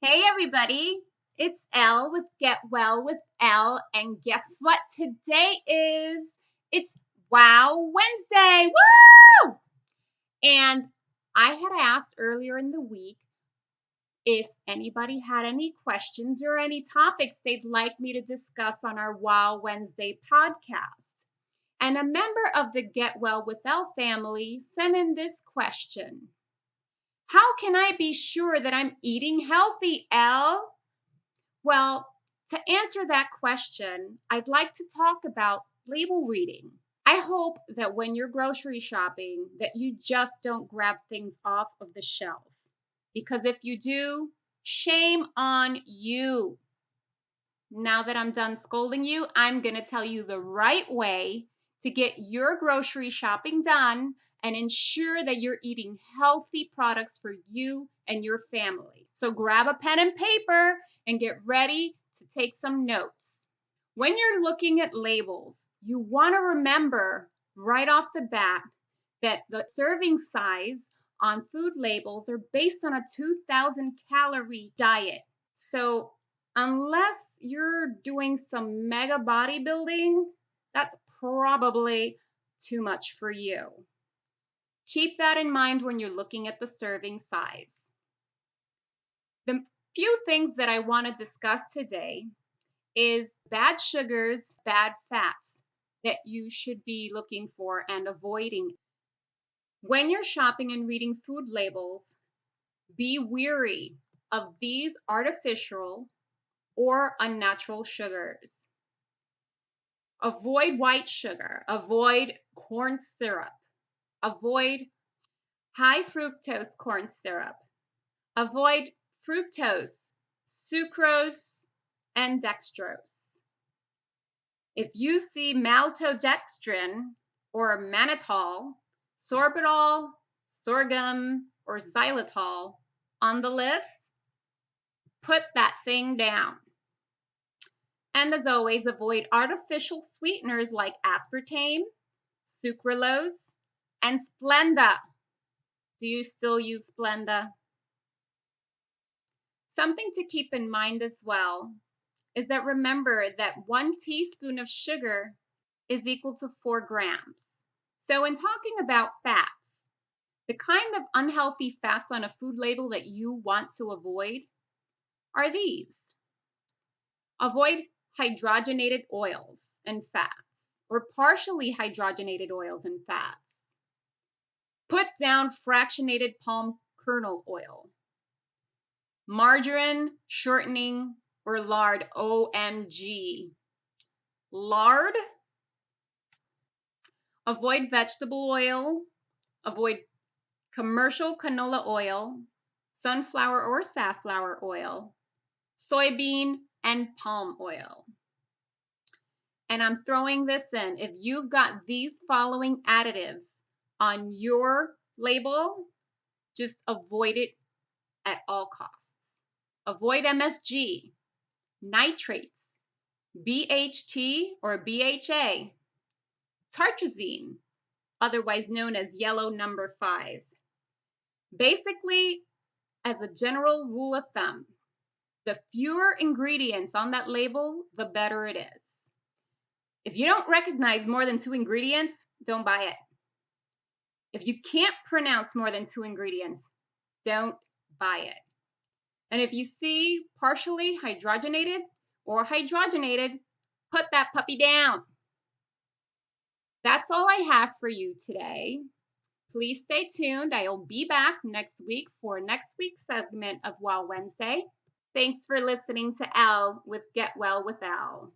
Hey everybody, it's Elle with Get Well with Elle, and guess what today is? It's Wow Wednesday, woo! And I had asked earlier in the week if anybody had any questions or any topics they'd like me to discuss on our Wow Wednesday podcast. And a member of the Get Well with Elle family sent in this question. How can I be sure that I'm eating healthy, Elle? Well, to answer that question, I'd like to talk about label reading. I hope that when you're grocery shopping that you just don't grab things off of the shelf. Because if you do, shame on you. Now that I'm done scolding you, I'm going to tell you the right way to get your grocery shopping done and ensure that you're eating healthy products for you and your family. So grab a pen and paper and get ready to take some notes. When you're looking at labels, you want to remember right off the bat that the serving size on food labels are based on a 2,000 calorie diet. So unless you're doing some mega bodybuilding, that's probably too much for you. Keep that in mind when you're looking at the serving size. The few things that I want to discuss today is bad sugars, bad fats that you should be looking for and avoiding. When you're shopping and reading food labels, be wary of these artificial or unnatural sugars. Avoid white sugar, avoid corn syrup, avoid high fructose corn syrup, avoid fructose, sucrose, and dextrose. If you see maltodextrin or mannitol, sorbitol, sorghum, or xylitol on the list, put that thing down. And as always, avoid artificial sweeteners like aspartame, sucralose, and Splenda. Do you still use Splenda? Something to keep in mind as well is that remember that 1 teaspoon of sugar is equal to 4 grams. So in talking about fats, the kind of unhealthy fats on a food label that you want to avoid are these. Avoid hydrogenated oils and fats, or partially hydrogenated oils and fats. Put down fractionated palm kernel oil. Margarine, shortening, or lard, OMG. Lard. Avoid vegetable oil. Avoid commercial canola oil, sunflower or safflower oil, soybean, and palm oil. And I'm throwing this in. If you've got these following additives on your label, just avoid it at all costs. Avoid MSG, nitrates, BHT or BHA, tartrazine, otherwise known as yellow number 5. Basically, as a general rule of thumb, the fewer ingredients on that label, the better it is. If you don't recognize more than 2 ingredients, don't buy it. If you can't pronounce more than 2 ingredients, don't buy it. And if you see partially hydrogenated or hydrogenated, put that puppy down. That's all I have for you today. Please stay tuned. I'll be back next week for next week's segment of Wow Wednesday. Thanks for listening to Elle with Get Well with Elle.